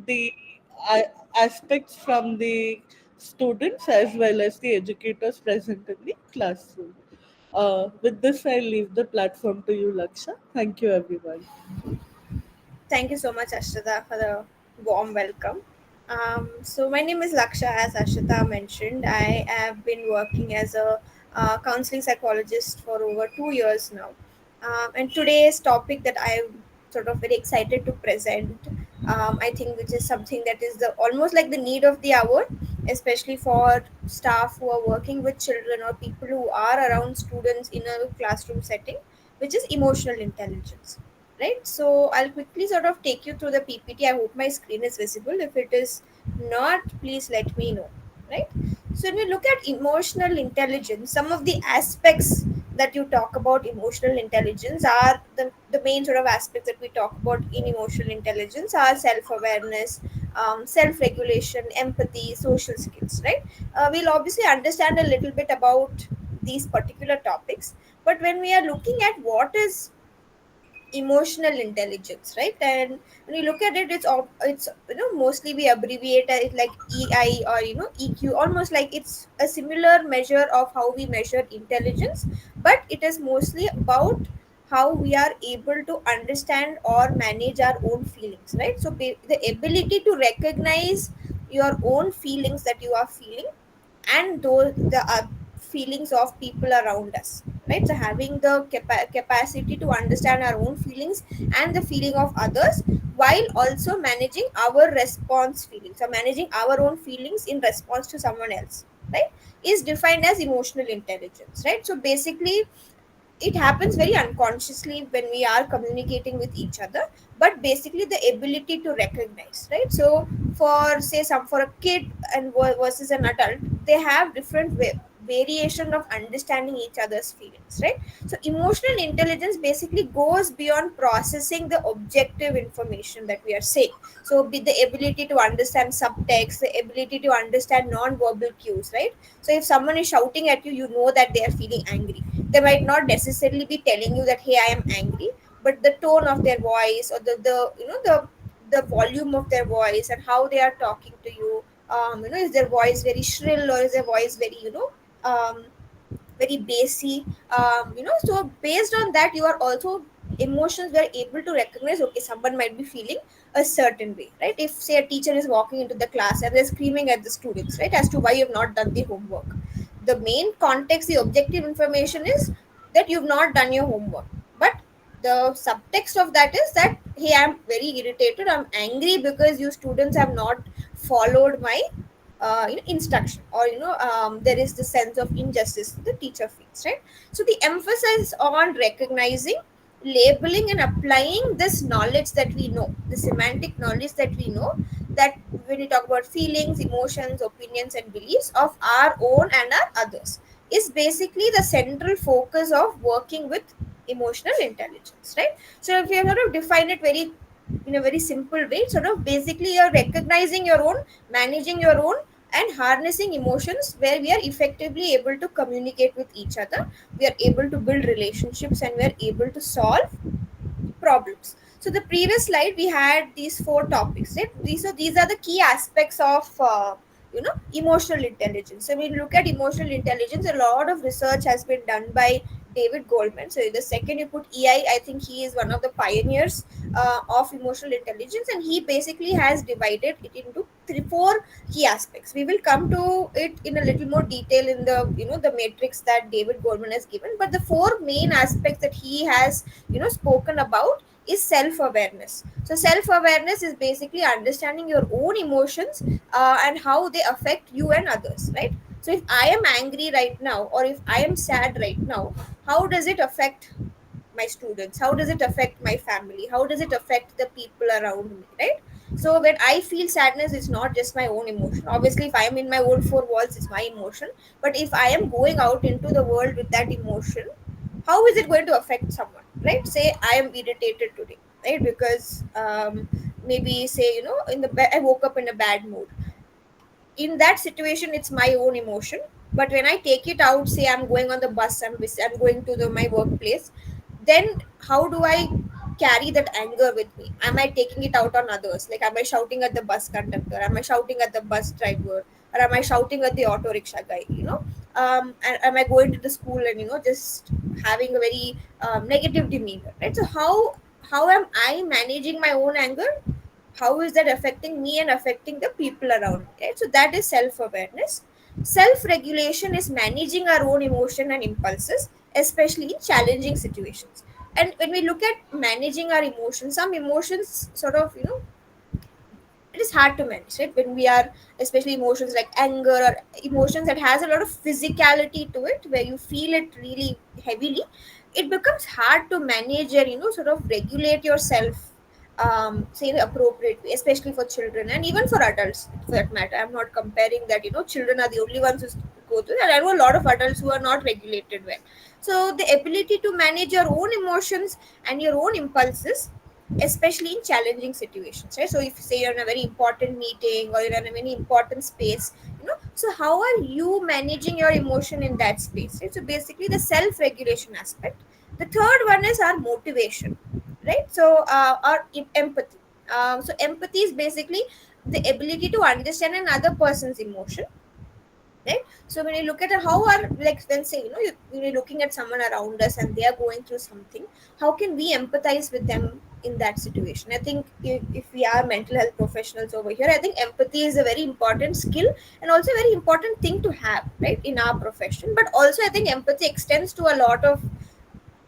the aspects from the students as well as the educators present in the classroom. With this, I leave the platform to you, Laksha. Thank you, everyone. Thank you so much, Ashrita, for the warm welcome. So, my name is Laksha, as Ashrita mentioned. I have been working as a counseling psychologist for over 2 years now. And today's topic that I'm sort of very excited to present, I think, which is something that is the almost like the need of the hour, especially for staff who are working with children or people who are around students in a classroom setting, which is emotional intelligence, right? So I'll quickly sort of take you through the PPT. I hope my screen is visible. If it is not, please let me know, right? So when we look at emotional intelligence, some of the aspects that you talk about emotional intelligence are the main sort of aspects that we talk about in emotional intelligence are self-awareness, self-regulation, empathy, social skills, right? We'll obviously understand a little bit about these particular topics, but when we are looking at what is emotional intelligence, right? And when you look at it, it's mostly we abbreviate it like EI or EQ, almost like it's a similar measure of how we measure intelligence, but it is mostly about how we are able to understand or manage our own feelings, right? So the ability to recognize your own feelings that you are feeling, and those the feelings of people around us, right? So having the capacity to understand our own feelings and the feeling of others, while also managing our response feelings, or managing our own feelings in response to someone else, right, is defined as emotional intelligence, right? So basically it happens very unconsciously when we are communicating with each other, but basically the ability to recognize, right? So for say some for a kid and versus an adult, they have different variation of understanding each other's feelings, right? So emotional intelligence basically goes beyond processing the objective information that we are saying. So be the ability to understand subtext, the ability to understand non-verbal cues, right? So if someone is shouting at you, you know that they are feeling angry. They might not necessarily be telling you that hey, I am angry, but the tone of their voice, or the volume of their voice and how they are talking to you, is their voice very shrill, or is their voice very very bassy, so based on that you are also emotions were able to recognize, okay, someone might be feeling a certain way, right? If say a teacher is walking into the class and they're screaming at the students, right, as to why you have not done the homework, the main context, the objective information is that you've not done your homework, but the subtext of that is that hey, I'm very irritated, I'm angry because you students have not followed my instruction, or there is the sense of injustice the teacher feels, right? So the emphasis on recognizing, labeling and applying this knowledge that we know, the semantic knowledge that we know, that when we talk about feelings, emotions, opinions and beliefs of our own and our others, is basically the central focus of working with emotional intelligence, right? So if you sort of define it very in a very simple way, sort of basically you're recognizing your own, managing your own, and harnessing emotions, where we are effectively able to communicate with each other, we are able to build relationships, and we are able to solve problems. So the previous slide we had these four topics, right? These are the key aspects of emotional intelligence. So when you look at emotional intelligence, a lot of research has been done by David Goldman. So the second you put EI, I think he is one of the pioneers of emotional intelligence, and he basically has divided it into four key aspects. We will come to it in a little more detail in the the matrix that David Goldman has given, but the four main aspects that he has spoken about is self awareness. So self awareness is basically understanding your own emotions, and how they affect you and others, right? So if I am angry right now, or if I am sad right now, how does it affect my students, how does it affect my family, how does it affect the people around me, right? So when I feel sadness, it's not just my own emotion. Obviously if I am in my own four walls, it's my emotion, but if I am going out into the world with that emotion, how is it going to affect someone, right? Say I am irritated today, right? Because maybe say in the I woke up in a bad mood. In that situation it's my own emotion, but when I take it out, say I'm going on the bus, I'm going to my workplace, then how do I carry that anger with me? Am I taking it out on others? Like, am I shouting at the bus conductor? Am I shouting at the bus driver? Or am I shouting at the auto rickshaw guy? And am I going to the school and just having a very negative demeanor, right? So how am I managing my own anger? How is that affecting me and affecting the people around me, right? So that is self-awareness. Self-regulation is managing our own emotion and impulses, especially in challenging situations. And when we look at managing our emotions, some emotions sort of it is hard to manage, right? When we are, especially emotions like anger or emotions that has a lot of physicality to it, where you feel it really heavily, it becomes hard to manage and sort of regulate yourself, say the appropriate way, especially for children and even for adults for that matter. I'm not comparing that children are the only ones who go through that. I know a lot of adults who are not regulated well. So the ability to manage your own emotions and your own impulses, especially in challenging situations, right? So if say you're in a very important meeting or you're in a very important space, so how are you managing your emotion in that space, right? So basically the self-regulation aspect. The third one is our motivation, right? So our empathy. So empathy is basically the ability to understand another person's emotion, right? So when you look at it, how are, like, when say when you're looking at someone around us and they are going through something, how can we empathize with them in that situation? I think if we are mental health professionals over here, I think empathy is a very important skill and also a very important thing to have, right, in our profession. But also I think empathy extends to a lot of,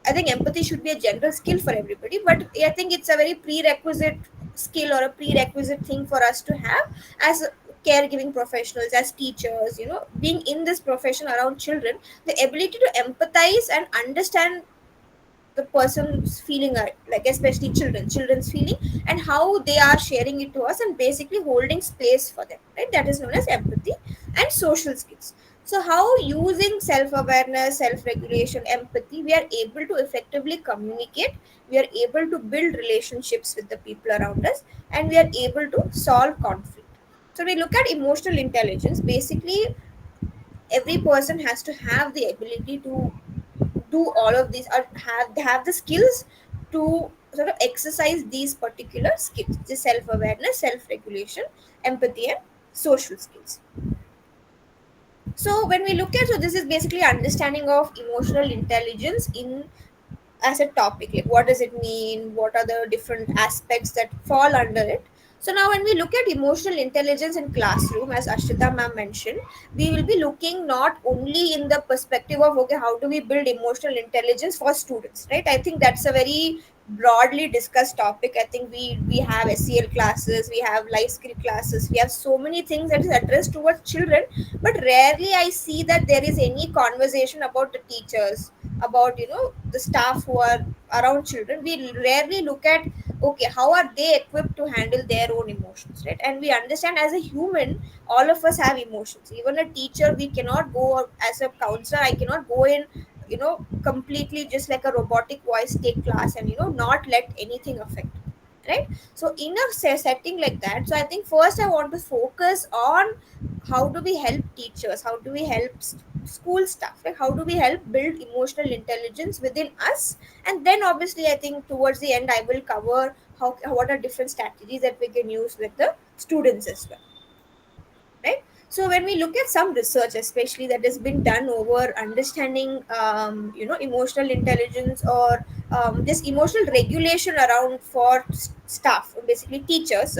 I think empathy should be a general skill for everybody, but I think it's a very prerequisite skill or a prerequisite thing for us to have as caregiving professionals, as teachers, being in this profession around children, the ability to empathize and understand the person's feeling, like especially children's feeling, and how they are sharing it to us and basically holding space for them, right? That is known as empathy. And social skills. So how, using self-awareness, self-regulation, empathy, we are able to effectively communicate, we are able to build relationships with the people around us, and we are able to solve conflict. So we look at emotional intelligence. Basically every person has to have the ability to do all of these, or have the skills to sort of exercise these particular skills: the self-awareness, self-regulation, empathy, and social skills. So when we look at, so this is basically understanding of emotional intelligence in, as a topic, like what does it mean, what are the different aspects that fall under it. So now when we look at emotional intelligence in classroom, as Ashita ma'am mentioned, we will be looking not only in the perspective of, okay, how do we build emotional intelligence for students, right? I think that's a very broadly discussed topic. I think we have SEL classes, we have life skill classes, we have so many things that is addressed towards children, but rarely I see that there is any conversation about the teachers, about the staff who are around children. We rarely look at, okay, how are they equipped to handle their own emotions, right? And we understand, as a human, all of us have emotions. Even a teacher, we cannot go, as a counselor, I cannot go in completely just like a robotic voice, take class and not let anything affect, right? So in a setting like that, so I think first I want to focus on how do we help teachers, how do we help school staff, like how do we help build emotional intelligence within us. And then obviously I think towards the end I will cover how, what are different strategies that we can use with the students as well, right? So when we look at some research, especially that has been done over understanding emotional intelligence, or just emotional regulation around for staff, basically teachers,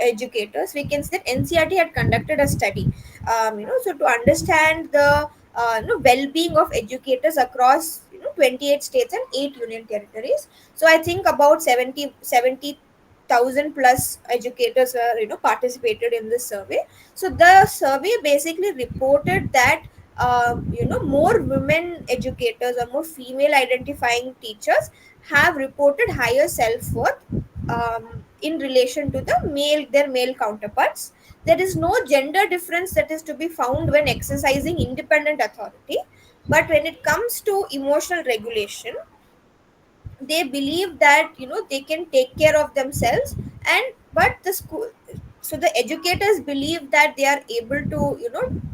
educators, we can say that NCRT had conducted a study, so to understand the well-being of educators across 28 states and 8 union territories. So I think about 70,000 plus educators were participated in this survey. So the survey basically reported that more women educators or more female identifying teachers have reported higher self-worth in relation to the male, their male counterparts. There is no gender difference that is to be found when exercising independent authority, but when it comes to emotional regulation, they believe that they can take care of themselves. And but the school, so the educators believe that they are able to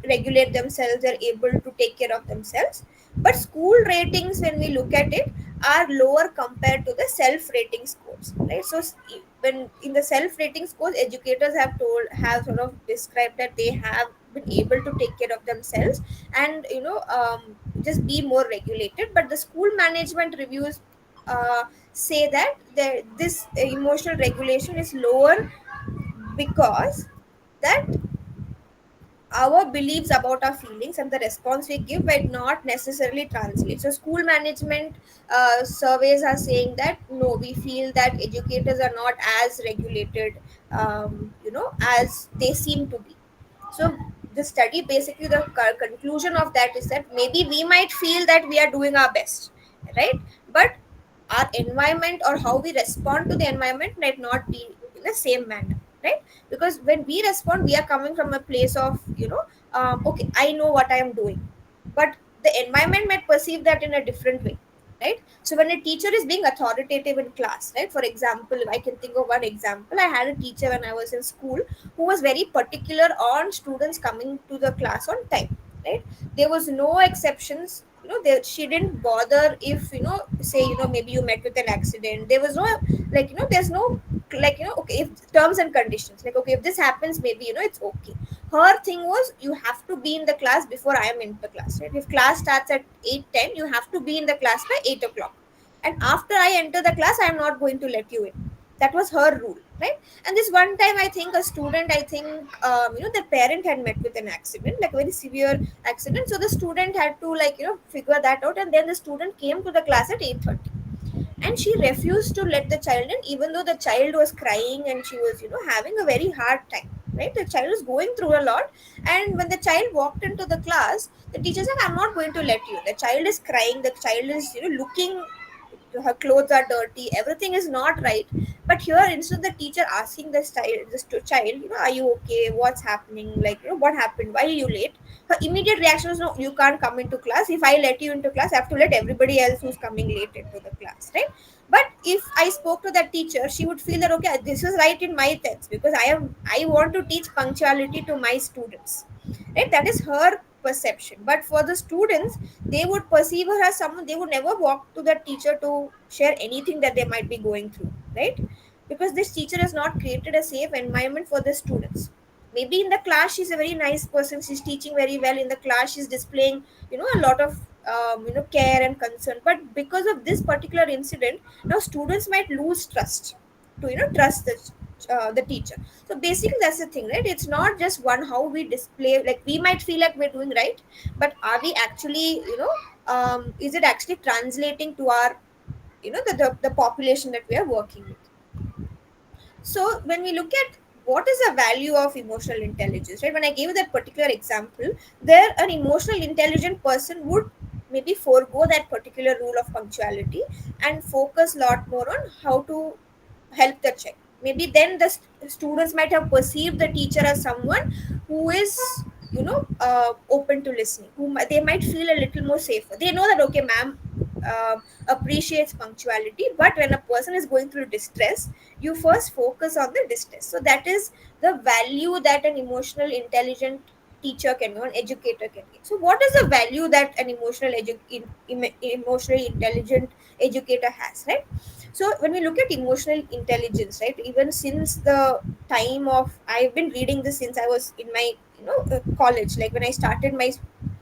regulate themselves, they're able to take care of themselves. But school ratings, when we look at it, are lower compared to the self rating scores, right? So when in the self rating scores, educators have sort of described that they have been able to take care of themselves and just be more regulated, but the school management reviews say that this emotional regulation is lower because that our beliefs about our feelings and the response we give might not necessarily translate. So school management surveys are saying that no, we feel that educators are not as regulated, as they seem to be. So the study, basically the conclusion of that is that maybe we might feel that we are doing our best, right? But our environment or how we respond to the environment might not be in the same manner, right? Because when we respond, we are coming from a place of okay, I know what I am doing, but the environment might perceive that in a different way, right? So when a teacher is being authoritative in class, right, for example, I can think of one example. I had a teacher when I was in school who was very particular on students coming to the class on time, right? There was no exceptions. She didn't bother if say maybe you met with an accident. There was no, there's no, okay, if terms and conditions, like, okay, if this happens, maybe it's okay. Her thing was, you have to be in the class before I am in the class, right? If class starts at 8:10, you have to be in the class by 8 o'clock, and after I enter the class, I am not going to let you in. That was her rule, right? And this one time, I think a student, the parent had met with an accident, like a very severe accident. So the student had to, figure that out, and then the student came to the class at 8:30, and she refused to let the child in, even though the child was crying and she was having a very hard time, right? The child was going through a lot, and when the child walked into the class, the teacher said, I'm not going to let you. The child is crying, the child is looking, her clothes are dirty, everything is not right. But here, instead of the teacher asking the child, are you okay, what's happening, what happened, why are you late, her immediate reaction was, no, you can't come into class. If I let you into class, I have to let everybody else who's coming late into the class, right? But if I spoke to that teacher, she would feel that, okay, this is right in my text, because I want to teach punctuality to my students, right? That is her perception. But for the students, they would perceive her as someone, they would never walk to the teacher to share anything that they might be going through, right? Because this teacher has not created a safe environment for the students. Maybe in the class she's a very nice person, she's teaching very well in the class, she's displaying a lot of care and concern. But because of this particular incident, now students might lose trust to trust the teacher. So basically, that's the thing, right? It's not just one how we display, like we might feel like we're doing right, but are we actually, is it actually translating to our, the population that we are working with? So when we look at what is the value of emotional intelligence, right? When I gave that particular example, there an emotional intelligent person would maybe forego that particular rule of punctuality and focus a lot more on how to help the child. Maybe then the students might have perceived the teacher as someone who is open to listening, they might feel a little more safer. They know that, okay, ma'am appreciates punctuality, but when a person is going through distress, you first focus on the distress. So that is the value that an emotional intelligent teacher can or an educator can give. So what is the value that an emotionally intelligent educator has, right? So when we look at emotional intelligence, right, even since the time of, I've been reading this since I was in my college, like when I started my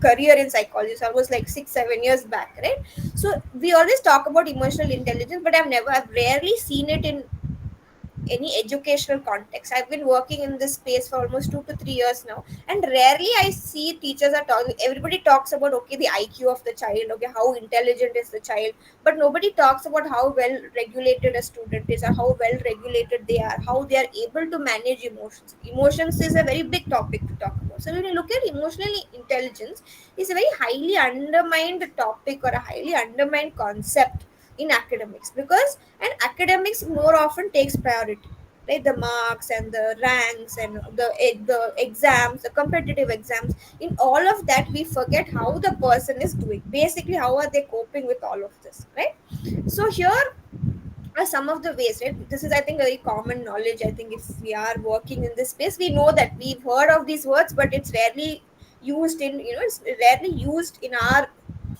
career in psychology, so I was like 6 7 years back, right? So we always talk about emotional intelligence, but I've rarely seen it in any educational context. I've been working in this space for almost 2 to 3 years now, and rarely I see teachers are talking. Everybody talks about, okay, the IQ of the child, okay, how intelligent is the child, but nobody talks about how well regulated a student is, or how well regulated they are, how they are able to manage emotions. Emotions is a very big topic to talk about. So when you look at emotional intelligence, it's a very highly undermined topic or a highly undermined concept in academics, because and academics more often takes priority, right? The marks and the ranks and the exams, the competitive exams, in all of that we forget how the person is doing, basically how are they coping with all of this, right? So here are some of the ways, right? This is, I think, very common knowledge. I think if we are working in this space, we know that we've heard of these words, but it's rarely used in, it's rarely used in our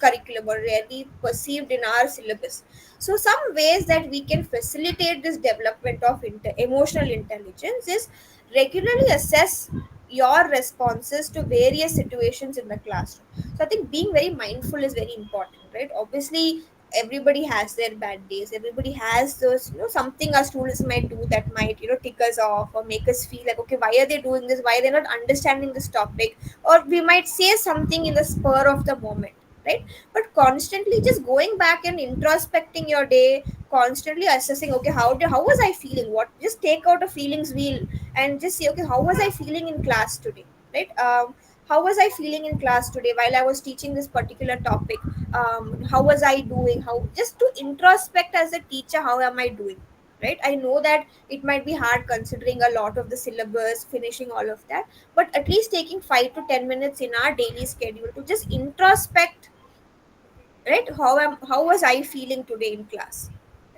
curriculum or rarely perceived in our syllabus. So some ways that we can facilitate this development of emotional intelligence is regularly assess your responses to various situations in the classroom. So I think being very mindful is very important, right? Obviously everybody has their bad days, everybody has those, something our students might do that might, tick us off or make us feel like, okay, why are they doing this, why they're not understanding this topic, or we might say something in the spur of the moment, right? But constantly just going back and introspecting your day, constantly assessing, okay, how was I feeling, what, just take out a feelings wheel and just say, okay, how was I feeling in class today, right? How was I feeling in class today while I was teaching this particular topic? How was I doing, how, just to introspect as a teacher, how am I doing, right? I know that it might be hard considering a lot of the syllabus, finishing all of that, but at least taking 5 to 10 minutes in our daily schedule to just introspect, right? How was I feeling today in class,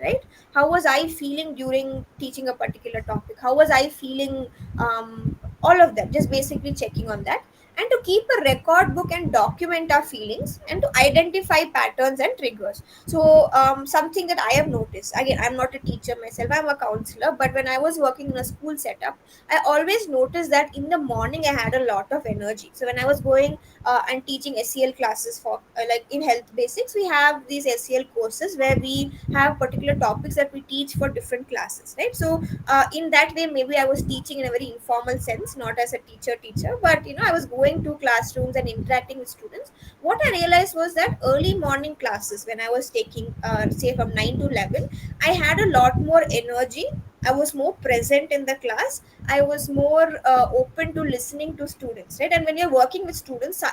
right? How was I feeling during teaching a particular topic, how was I feeling, all of that, just basically checking on that, and to keep a record book and document our feelings and to identify patterns and triggers. So something that I have noticed, again, I'm not a teacher myself, I'm a counselor, but when I was working in a school setup, I always noticed that in the morning I had a lot of energy. So when I was going and teaching SEL classes for, like in health basics, we have these SEL courses where we have particular topics that we teach for different classes, right? So in that way, maybe I was teaching in a very informal sense, not as a teacher, but I was going to classrooms and interacting with students. What I realized was that early morning classes, when I was taking, say from 9 to 11, I had a lot more energy. I was more present in the class. I was more open to listening to students, right? And when you're working with students,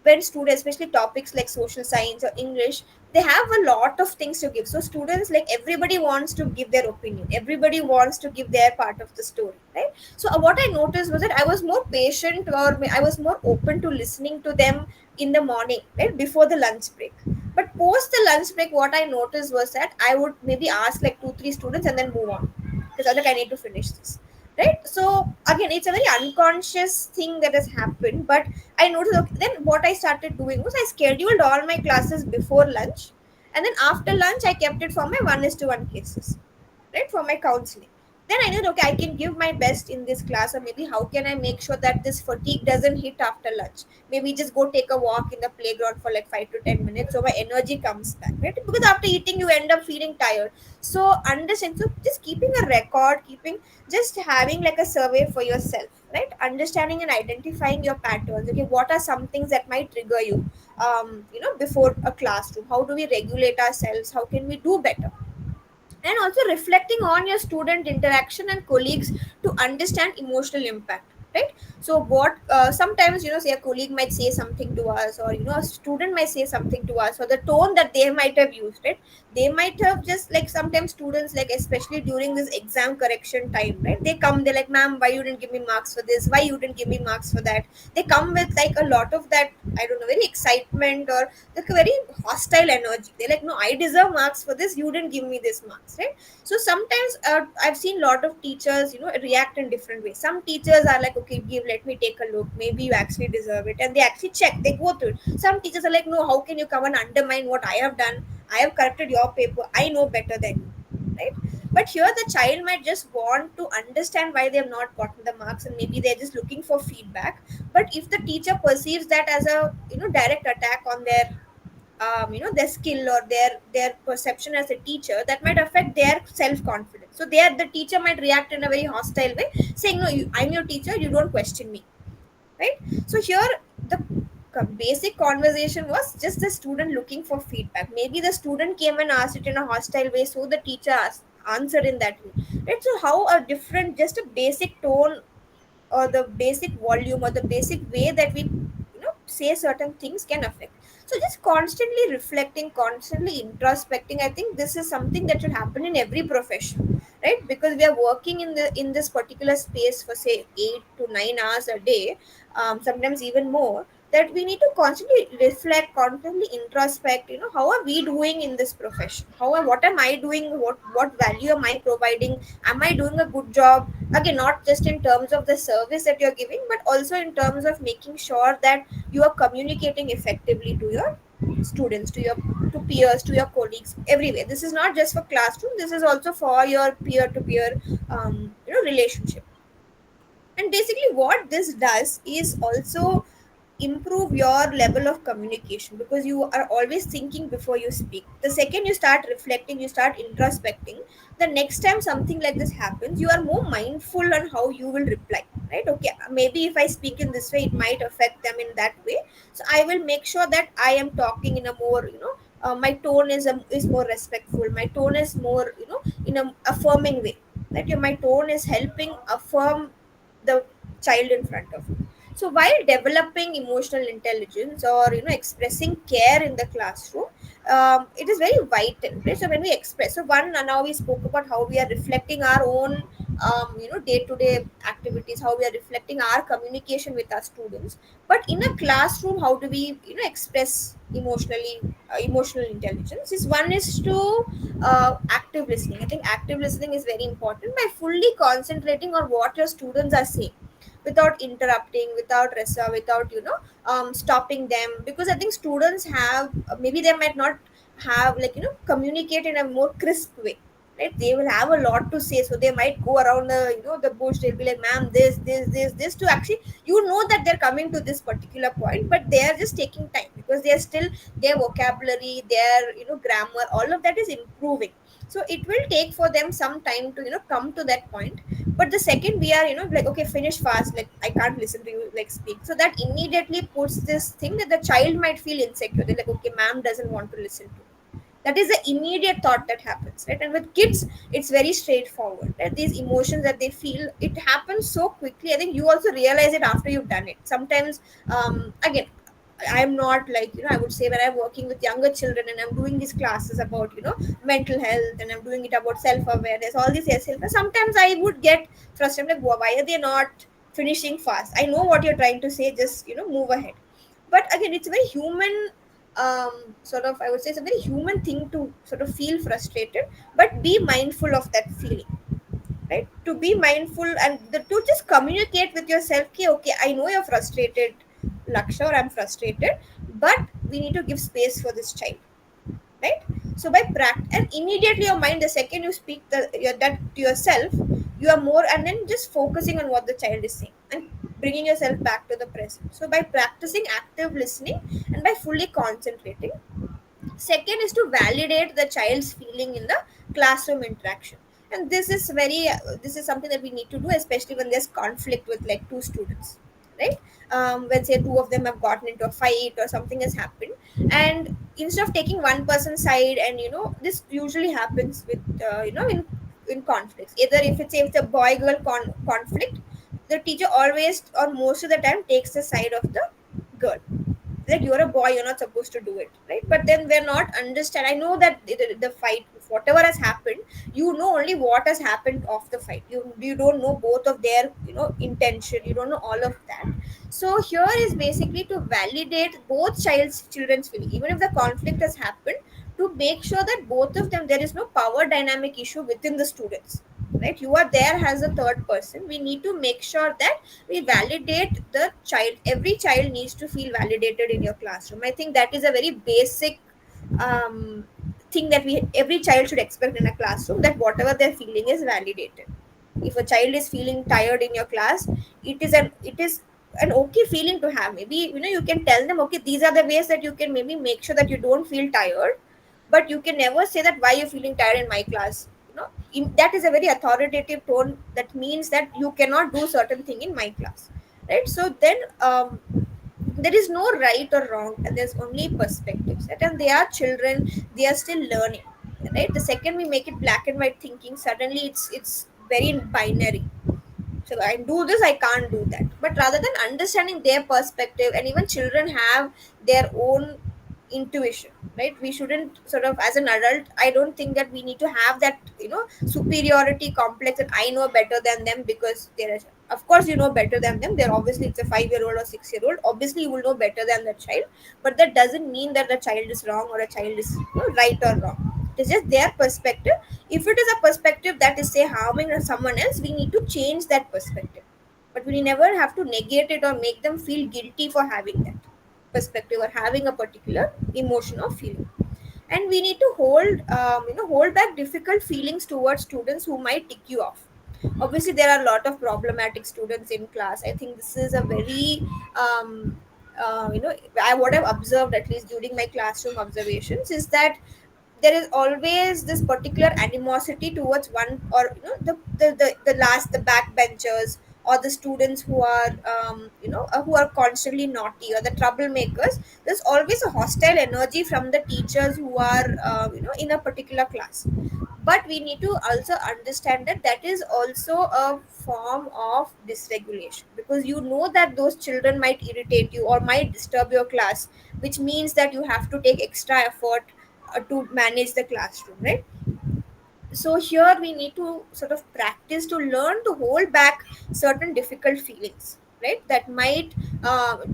when students, especially topics like social science or English, they have a lot of things to give. So students, like, everybody wants to give their opinion, everybody wants to give their part of the story, right? So what I noticed was that I was more patient, or I was more open to listening to them in the morning, right, before the lunch break. But post the lunch break, what I noticed was that I would maybe ask like 2 3 students and then move on, because I was like, I need to finish this, right? So again, it's a very unconscious thing that has happened, but I noticed, okay, then what I started doing was I scheduled all my classes before lunch, and then after lunch I kept it for my 1:1 cases, right, for my counseling. Then I knew, okay, I can give my best in this class, or maybe how can I make sure that this fatigue doesn't hit after lunch? Maybe just go take a walk in the playground for like 5 to 10 minutes so my energy comes back, right? Because after eating, you end up feeling tired. So understand. So just keeping a record, just having like a survey for yourself, right? Understanding and identifying your patterns. Okay, what are some things that might trigger you, before a classroom? How do we regulate ourselves? How can we do better? And also reflecting on your student interaction and colleagues to understand emotional impact, right? So what, sometimes, say a colleague might say something to us, or a student might say something to us, or the tone that they might have used, right? They might have just, like, sometimes students, like, especially during this exam correction time, right, they come, they're like, ma'am, why you didn't give me marks for this, why you didn't give me marks for that? They come with like a lot of that, I don't know, very excitement, or like a very hostile energy. They're like, no, I deserve marks for this, you didn't give me this marks, right? So sometimes, I've seen a lot of teachers, react in different ways. Some teachers are like, okay, give, let me take a look, maybe you actually deserve it, and they actually check, they go through it. Some teachers are like, no, how can you come and undermine what I have done? I have corrected your paper, I know better than you, right? But here the child might just want to understand why they have not gotten the marks, and maybe they're just looking for feedback. But if the teacher perceives that as a, direct attack on their, their skill, or their perception as a teacher, that might affect their self confidence. So the teacher might react in a very hostile way, saying, no, I'm your teacher, you don't question me, right? So here the basic conversation was just the student looking for feedback. Maybe the student came and asked it in a hostile way, so the teacher answered in that way, right? So how a different, just a basic tone, or the basic volume, or the basic way that we, say certain things can affect. So just constantly reflecting, constantly introspecting, I think this is something that should happen in every profession, right? Because we are working in this particular space for, say, 8 to 9 hours a day, sometimes even more, that we need to constantly reflect, constantly introspect, how are we doing in this profession, what am I doing, what value am I providing, am I doing a good job? Again, not just in terms of the service that you're giving, but also in terms of making sure that you are communicating effectively to your students, to your to peers, to your colleagues, everywhere. This is not just for classroom, this is also for your peer to peer relationship. And basically what this does is also improve your level of communication, because you are always thinking before you speak. The second you start reflecting, you start introspecting, the next time something like this happens, you are more mindful on how you will reply, right? Okay, maybe if I speak in this way, it might affect them in that way, so I will make sure that I am talking in a more, my tone is more respectful, my tone is more, in a affirming way, that my tone is helping affirm the child in front of you. So while developing emotional intelligence, or expressing care in the classroom, it is very vital, right? So when we express, so one, now we spoke about how we are reflecting our own day-to-day activities, how we are reflecting our communication with our students. But in a classroom, how do we express emotional intelligence? Is one is to active listening. I think active listening is very important, by fully concentrating on what your students are saying, without interrupting, without without stopping them, because I think students have, maybe they might not have, like, communicate in a more crisp way, right? They will have a lot to say, so they might go around the, the bush. They'll be like, ma'am, this to actually, that they're coming to this particular point, but they are just taking time, because they are still, their vocabulary, their grammar, all of that is improving. So it will take for them some time to come to that point. But the second we are, like, okay, finish fast, like, I can't listen to you, like, speak, so that immediately puts this thing that the child might feel insecure. They're like, okay, ma'am doesn't want to listen to me. That is the immediate thought that happens, right? And with kids, it's very straightforward, right? These emotions that they feel, it happens so quickly. I think you also realize it after you've done it sometimes. Again, I'm not, like, I would say, when I'm working with younger children and I'm doing these classes about, mental health, and I'm doing it about self-awareness, all these self, sometimes I would get frustrated, like, why are they not finishing fast? I know what you're trying to say, just move ahead. But again, it's a very human, sort of, I would say, it's a very human thing to sort of feel frustrated, but be mindful of that feeling, right? To be mindful, and to just communicate with yourself, okay, okay, I know you're frustrated, Laksha, or I'm frustrated, but we need to give space for this child, right? So by practice, and immediately your mind, the second you speak that to yourself, you are more, and then just focusing on what the child is saying, and bringing yourself back to the present. So by practicing active listening, and by fully concentrating. Second is to validate the child's feeling in the classroom interaction. And this is something that we need to do, especially when there's conflict with, like, two students, right? When, say, two of them have gotten into a fight, or something has happened, and instead of taking one person's side, and this usually happens with, in conflicts, either if it's a boy girl conflict, the teacher always, or most of the time, takes the side of the girl, like, you're a boy, you're not supposed to do it, right? But then we're not understand. I know that the fight, whatever has happened, only what has happened off the fight. You don't know both of their, intention, you don't know all of that. So here is basically to validate both children's feeling, even if the conflict has happened, to make sure that both of them, there is no power dynamic issue within the students, right? You are there as a third person. We need to make sure that we validate the child. Every child needs to feel validated in your classroom. I think that is a very basic, thing that we every child should expect in a classroom, that whatever they're feeling is validated. If a child is feeling tired in your class, it is an okay feeling to have. Maybe, you can tell them, okay, these are the ways that you can maybe make sure that you don't feel tired, but you can never say that, why you're feeling tired in my class. That is a very authoritative tone, that means that you cannot do certain thing in my class, right? So then, there is no right or wrong, and there's only perspectives, right? And they are children, they are still learning, right? The second we make it black and white thinking, suddenly it's very binary. So I do this, I can't do that. But rather than understanding their perspective, and even children have their own intuition, right? We shouldn't sort of, as an adult, I don't think that we need to have that, superiority complex, that I know better than them, because of course you know better than them. They're obviously, it's a 5-year old or 6-year old, obviously you will know better than the child. But that doesn't mean that the child is wrong, or a child is, right or wrong. It's just their perspective. If it is a perspective that is, say, harming someone else, we need to change that perspective, but we never have to negate it or make them feel guilty for having that. perspective or having a particular emotion or feeling. And we need to hold back difficult feelings towards students who might tick you off. Obviously there are a lot of problematic students in class. I think this is a very what I've observed, at least during my classroom observations, is that there is always this particular animosity towards one, or the last, the backbenchers, or the students who are who are constantly naughty, or the troublemakers. There's always a hostile energy from the teachers who are in a particular class. But we need to also understand that that is also a form of dysregulation, because you know that those children might irritate you or might disturb your class, which means that you have to take extra effort to manage the classroom, right? So here we need to sort of practice to learn to hold back certain difficult feelings, right, that might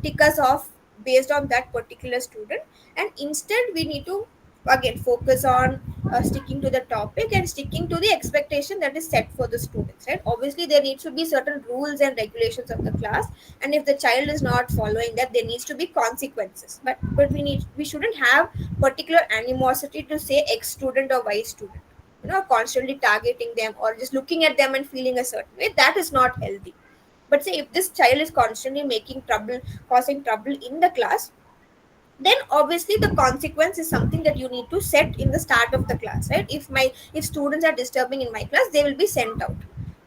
tick us off based on that particular student. And instead we need to again focus on sticking to the topic and sticking to the expectation that is set for the students, right? Obviously there needs to be certain rules and regulations of the class, and if the child is not following that, there needs to be consequences. But we shouldn't have particular animosity to say X student or Y student, constantly targeting them or just looking at them and feeling a certain way. That is not healthy. But say if this child is constantly making trouble, causing trouble in the class, then obviously the consequence is something that you need to set in the start of the class, right? If students are disturbing in my class, they will be sent out,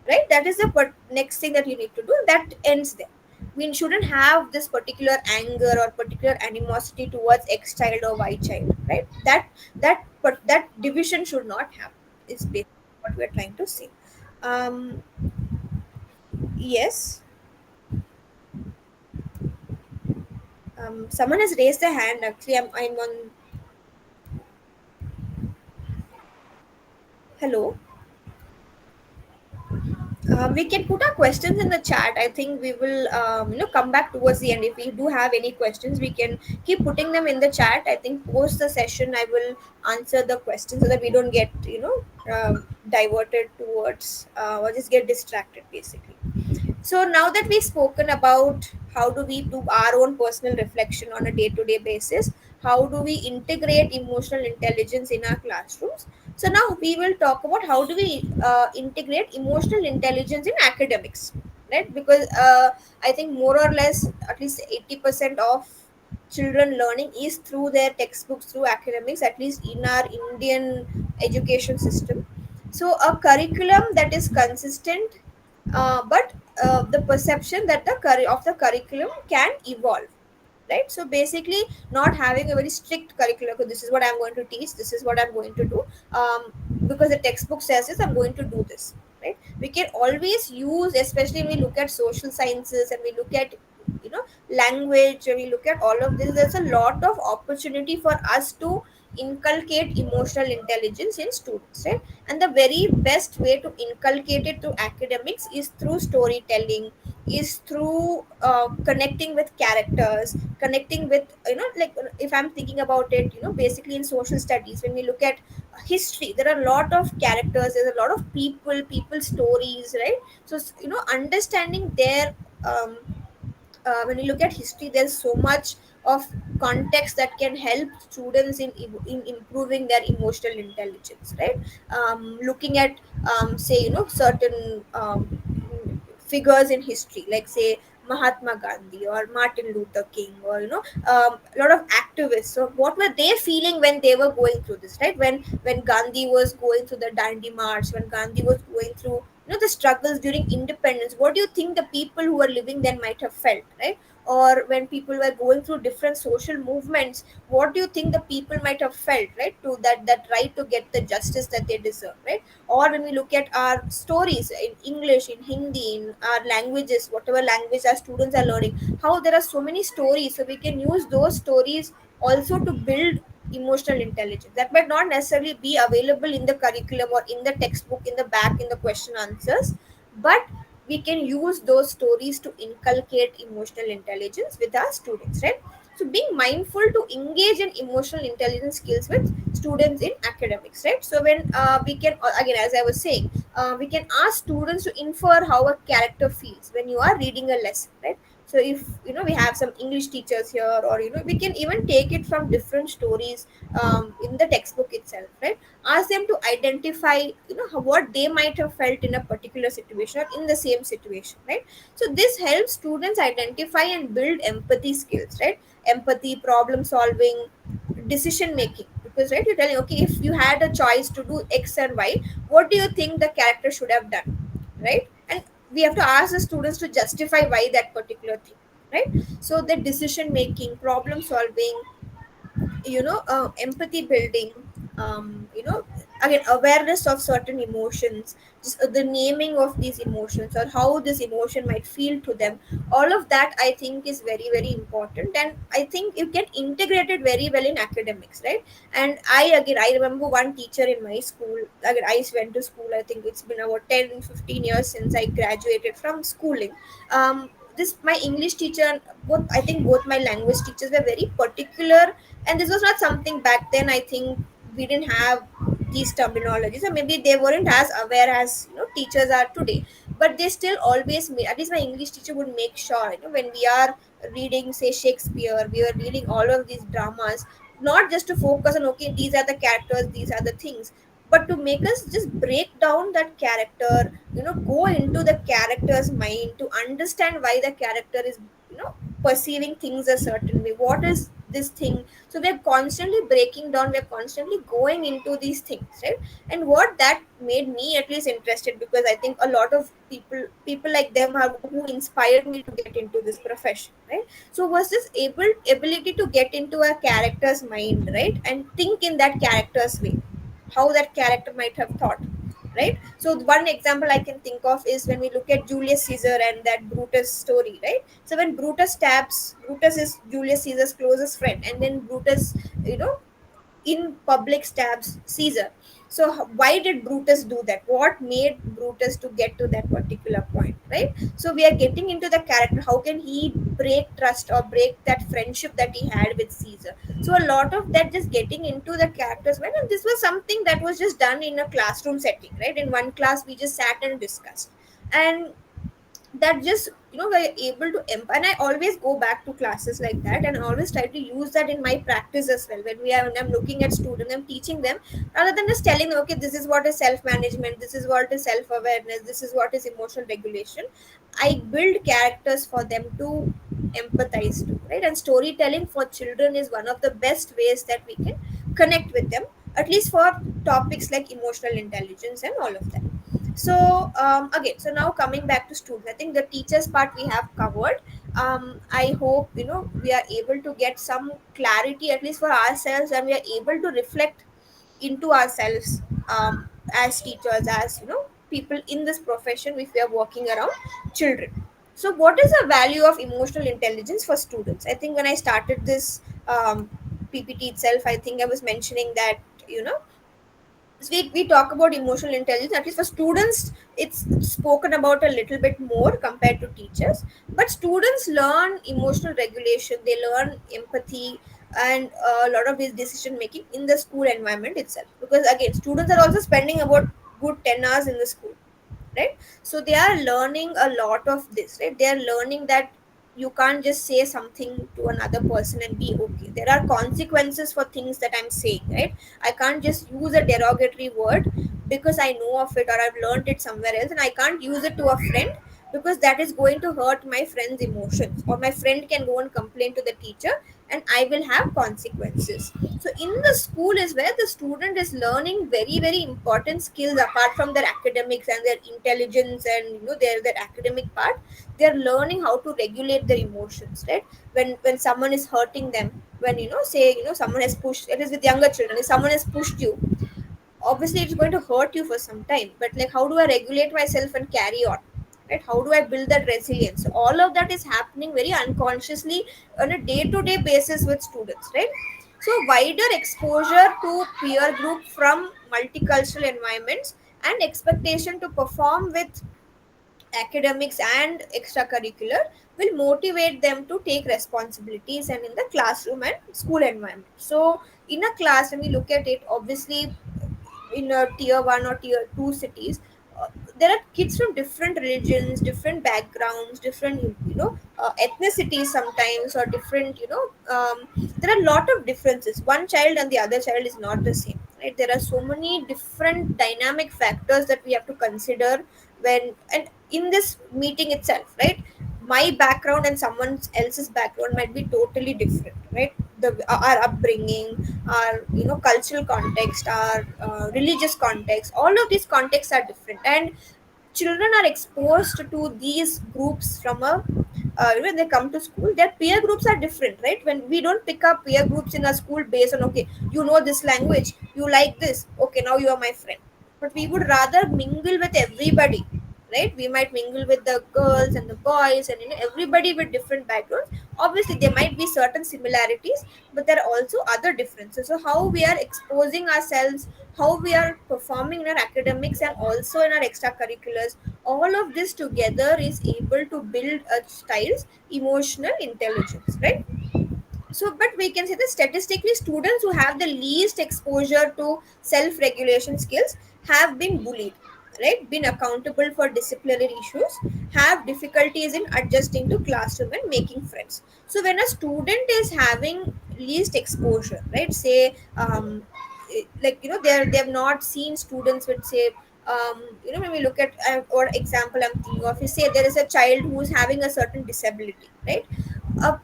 right? That is the next thing that you need to do. That ends there. We shouldn't have this particular anger or particular animosity towards X child or Y child, right? That division should not happen, is basically what we're trying to say. um yes. Someone has raised their hand. Actually, I'm on. Hello. We can put our questions in the chat. I think we will, come back towards the end. If we do have any questions, we can keep putting them in the chat. I think post the session, I will answer the questions so that we don't get, diverted towards or just get distracted, basically. So now that we've spoken about how do we do our own personal reflection on a day-to-day basis, how do we integrate emotional intelligence in our classrooms? So now we will talk about how do we integrate emotional intelligence in academics, right? Because I think more or less at least 80% of children learning is through their textbooks, through academics, at least in our Indian education system. So a curriculum that is consistent, but the perception that of the curriculum can evolve, right? So basically not having a very strict curriculum. So this is what I'm going to teach, this is what I'm going to do, because the textbook says this, I'm going to do this, right? We can always use, especially when we look at social sciences and we look at language, when we look at all of this, there's a lot of opportunity for us to inculcate emotional intelligence in students, right? And the very best way to inculcate it through academics is through storytelling, is through connecting with characters, connecting with, like if I'm thinking about it, basically in social studies, when we look at history, there are a lot of characters, there's a lot of people stories, right? So understanding their when you look at history, there's so much of context that can help students in improving their emotional intelligence, right? Looking at say certain figures in history, like say Mahatma Gandhi or Martin Luther King, or a lot of activists. So what were they feeling when they were going through this, right? When Gandhi was going through the Dandi March, when Gandhi was going through the struggles during independence, what do you think the people who were living then might have felt, right? Or when people were going through different social movements, what do you think the people might have felt, right, to that right to get the justice that they deserve, right? Or when we look at our stories in English, in Hindi, in our languages, whatever language our students are learning, how there are so many stories, so we can use those stories also to build emotional intelligence that might not necessarily be available in the curriculum or in the textbook, in the back, in the question answers, but we can use those stories to inculcate emotional intelligence with our students, right? So being mindful to engage in emotional intelligence skills with students in academics, right? So when we can again, as I was saying, we can ask students to infer how a character feels when you are reading a lesson, right? So if we have some English teachers here, or we can even take it from different stories in the textbook itself, right? Ask them to identify what they might have felt in a particular situation or in the same situation, right? So this helps students identify and build empathy skills, right? Empathy, problem solving, decision making. Because right, you're telling, okay, if you had a choice to do X and Y, what do you think the character should have done, right? And we have to ask the students to justify why that particular thing, right? So the decision making, problem solving, empathy building, again, awareness of certain emotions, just the naming of these emotions or how this emotion might feel to them. All of that, I think, is very very important, and I think you can integrate it very well in academics, right? And I remember one teacher in my school. Again, I went to school, I think it's been about 10-15 years since I graduated from schooling. This my English teacher, both, I think both my language teachers were very particular, and this was not something back then. I think we didn't have these terminologies, or maybe they weren't as aware as teachers are today. But they still always made, at least my English teacher would make sure, when we are reading, say, Shakespeare, we are reading all of these dramas, not just to focus on, okay, these are the characters, these are the things, but to make us just break down that character, go into the character's mind to understand why the character is perceiving things a certain way. What is this thing? So we're constantly breaking down, we're constantly going into these things, right? And what that made me at least interested, because I think a lot of people like them are who inspired me to get into this profession, right? So was this ability to get into a character's mind, right, and think in that character's way, how that character might have thought, right? So one example I can think of is when we look at Julius Caesar and that Brutus story, right? So when Brutus is Julius Caesar's closest friend, and then Brutus, you know in public stabs Caesar. So why did Brutus do that? What made Brutus to get to that particular point, right? So we are getting into the character. How can he break trust or break that friendship that he had with Caesar? So a lot of that, just getting into the characters, when, and this was something that was just done in a classroom setting, right? In one class, we just sat and discussed, and that just we're able to and I always go back to classes like that, and I always try to use that in my practice as well. When I'm looking at students, I'm teaching them, rather than just telling them, okay, this is what is self management, this is what is self awareness, this is what is emotional regulation. I build characters for them to empathize to, right? And storytelling for children is one of the best ways that we can connect with them, at least for topics like emotional intelligence and all of that. So again, so now coming back to students, I think the teachers part we have covered. I hope we are able to get some clarity, at least for ourselves, and we are able to reflect into ourselves, as teachers, as people in this profession, if we are working around children. So what is the value of emotional intelligence for students? I think when I started this PPT itself, I think I was mentioning that you know we talk about emotional intelligence, at least for students it's spoken about a little bit more compared to teachers. But students learn emotional regulation, they learn empathy, and a lot of this decision making in the school environment itself, because again, students are also spending about good 10 hours in the school, right? So they are learning a lot of this, right? They are learning that you can't just say something to another person and be okay. There are consequences for things that I'm saying, right? I can't just use a derogatory word because I know of it or I've learned it somewhere else, and I can't use it to a friend because that is going to hurt my friend's emotions, or my friend can go and complain to the teacher and I will have consequences. So in the school is where the student is learning very very important skills apart from their academics and their intelligence and their academic part. They're learning how to regulate their emotions, right? When someone is hurting them, when say someone has pushed, it is with younger children, if someone has pushed you, obviously it's going to hurt you for some time, but like, how do I regulate myself and carry on, right? How do I build that resilience? All of that is happening very unconsciously on a day-to-day basis with students, right? So wider exposure to peer group from multicultural environments and expectation to perform with academics and extracurricular will motivate them to take responsibilities and in the classroom and school environment. So in a class, when we look at it, obviously in a tier 1 or tier 2 cities, uh, there are kids from different religions, different backgrounds, different ethnicities sometimes, or different there are a lot of differences. One child and the other child is not the same, right? There are so many different dynamic factors that we have to consider when, and in this meeting itself, right? My background and someone else's background might be totally different, right? Our upbringing, our cultural context, our religious context, all of these contexts are different, and children are exposed to these groups from a when they come to school. Their peer groups are different, right? When we don't pick up peer groups in a school based on, okay, you know this language, you like this, okay, now you are my friend. But we would rather mingle with everybody, right? We might mingle with the girls and the boys, and everybody with different backgrounds. Obviously there might be certain similarities, but there are also other differences. So how we are exposing ourselves, how we are performing in our academics and also in our extracurriculars, all of this together is able to build a child's emotional intelligence, right? So but we can say that statistically students who have the least exposure to self regulation skills have been bullied, right? Been accountable for disciplinary issues, have difficulties in adjusting to classroom and making friends. So when a student is having least exposure, right, say like they have not seen students with, say, when we look at or example I'm thinking of is, say there is a child who is having a certain disability, right? uh,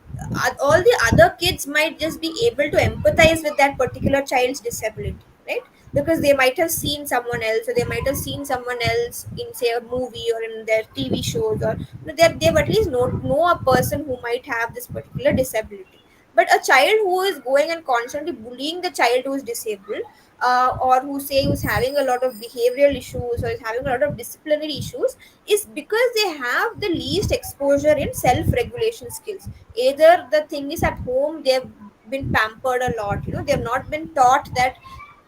all the other kids might just be able to empathize with that particular child's disability, right? Because they might have seen someone else, or they might have seen someone else in, say, a movie or in their TV shows, or they've at least know a person who might have this particular disability. But a child who is going and constantly bullying the child who is disabled, or who say who's having a lot of behavioral issues or is having a lot of disciplinary issues, is because they have the least exposure in self-regulation skills. Either the thing is at home they've been pampered a lot, they've not been taught that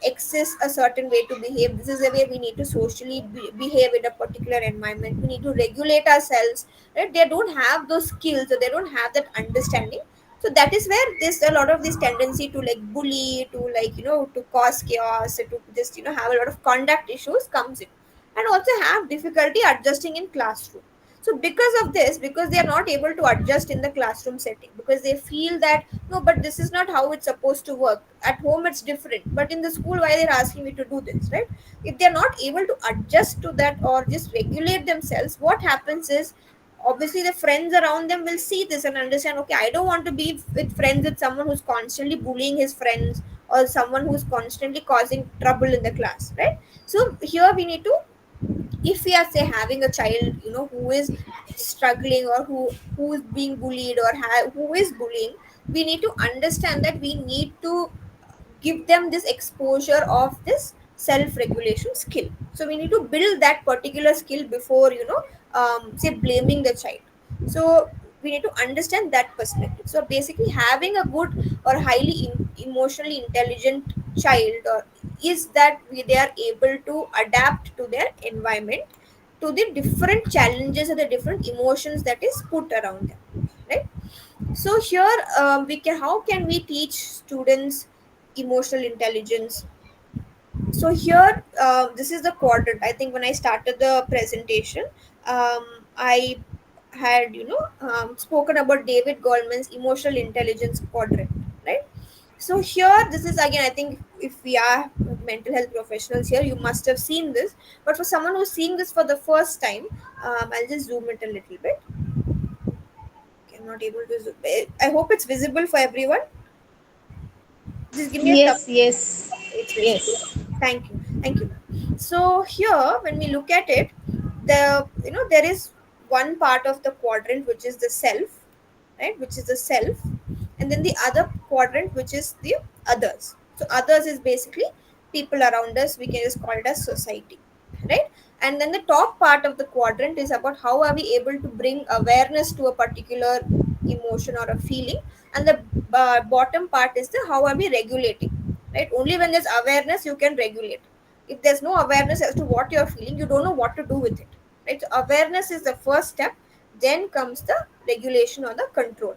exists a certain way to behave, this is the way we need to socially behave in a particular environment, we need to regulate ourselves, right? They don't have those skills, or they don't have that understanding. So that is where there's a lot of this tendency to like bully, to like to cause chaos, to just have a lot of conduct issues comes in, and also have difficulty adjusting in classroom. So because of this, because they are not able to adjust in the classroom setting, because they feel that no, but this is not how it's supposed to work, at home it's different, but in the school why they're asking me to do this, right? If they're not able to adjust to that or just regulate themselves, what happens is obviously the friends around them will see this and understand, okay, I don't want to be with friends with someone who's constantly bullying his friends, or someone who's constantly causing trouble in the class, right? So here we need to, if we are, say, having a child who is struggling, or who is being bullied, or who is bullying, we need to understand that we need to give them this exposure of this self regulation skill. So we need to build that particular skill before say blaming the child. So we need to understand that perspective. So basically having a good or highly emotionally intelligent child, or is that they are able to adapt to their environment, to the different challenges and the different emotions that is put around them, right? So here we can, how can we teach students emotional intelligence? So here this is the quadrant. I think when I started the presentation, I had spoken about David Goldman's emotional intelligence quadrant, right? So here this is again, I think if we are mental health professionals here, you must have seen this, but for someone who's seeing this for the first time, I'll just zoom it a little bit. Okay, I'm not able to zoom. I hope it's visible for everyone. Just give me a thumbs. Yes, yes, It's visible. yes. Thank you. Thank you. So here, when we look at it, there is one part of the quadrant which is the self, right? Which is the self, and then the other quadrant which is the others. So others is basically people around us. We can just call it as society, right? And then the top part of the quadrant is about how are we able to bring awareness to a particular emotion or a feeling, and the bottom part is the how are we regulating, right? Only when there's awareness you can regulate. If there's no awareness as to what you're feeling, you don't know what to do with it, right? So awareness is the first step, then comes the regulation or the control.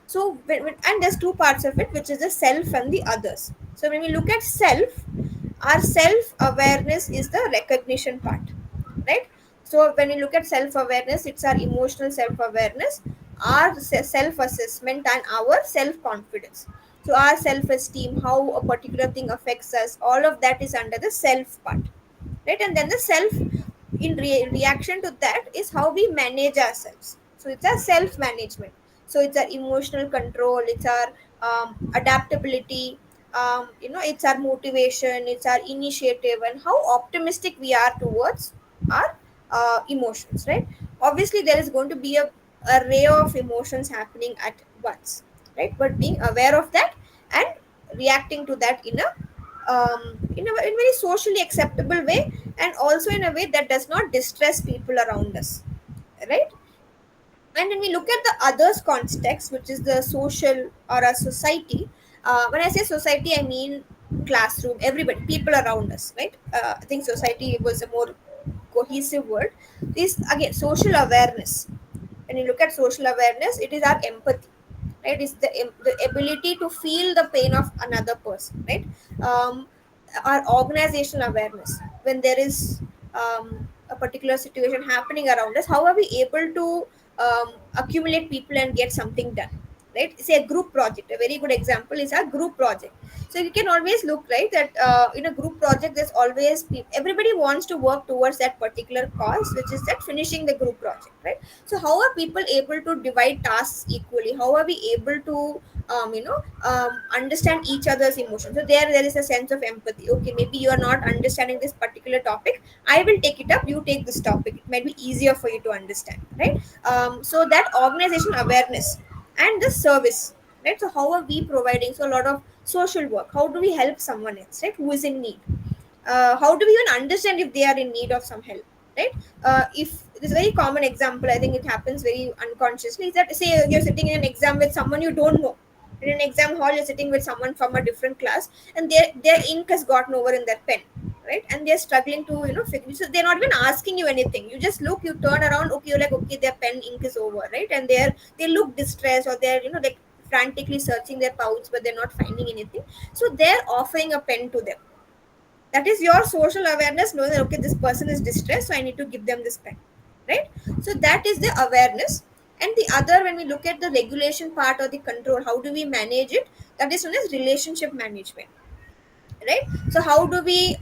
So and there's two parts of it, which is the self and the others. So when we look at self, our self awareness is the recognition part, right? So when we look at self-awareness, it's our emotional self-awareness, our self-assessment, and our self-confidence. So our self-esteem, how a particular thing affects us, all of that is under the self part, right? And then the self, in reaction to that, is how we manage ourselves. So it's our self management. So it's our emotional control, it's our adaptability, it's our motivation, it's our initiative, and how optimistic we are towards our emotions, right? Obviously there is going to be a array of emotions happening at once, right? But being aware of that and reacting to that in a very socially acceptable way, and also in a way that does not distress people around us, right? And when we look at the others context, which is the social or a society, when I say society, I mean classroom, everybody, people around us, right? I think society was a more cohesive word. Is again social awareness. When you look at social awareness, it is our empathy, right? It's the ability to feel the pain of another person, right? Our organizational awareness, when there is a particular situation happening around us, how are we able to accumulate people and get something done, right? Say a group project, a very good example is a group project. So you can always look, right, that in a group project there's always everybody wants to work towards that particular cause, which is that finishing the group project, right? So how are people able to divide tasks equally? How are we able to understand each other's emotions? So there is a sense of empathy. Okay, maybe you are not understanding this particular topic, I will take it up, you take this topic, it might be easier for you to understand, right? So that organization awareness and the service, right? So how are we providing? So a lot of social work, how do we help someone else, right, who is in need? How do we even understand if they are in need of some help, right? If this is a very common example, I think it happens very unconsciously, is that say you're sitting in an exam with someone you don't know. In an exam hall, you're sitting with someone from a different class, and their ink has gotten over in their pen, right? And they're struggling to figure. So they're not even asking you anything, you just look, you turn around, okay, you're like, okay, their pen ink is over, right? And they look distressed, or they're like frantically searching their pouch, but they're not finding anything. So they're offering a pen to them. That is your social awareness, knowing that okay, this person is distressed, so I need to give them this pen, right? So that is the awareness. And the other, when we look at the regulation part or the control, how do we manage it? That is known as relationship management, right? So how do we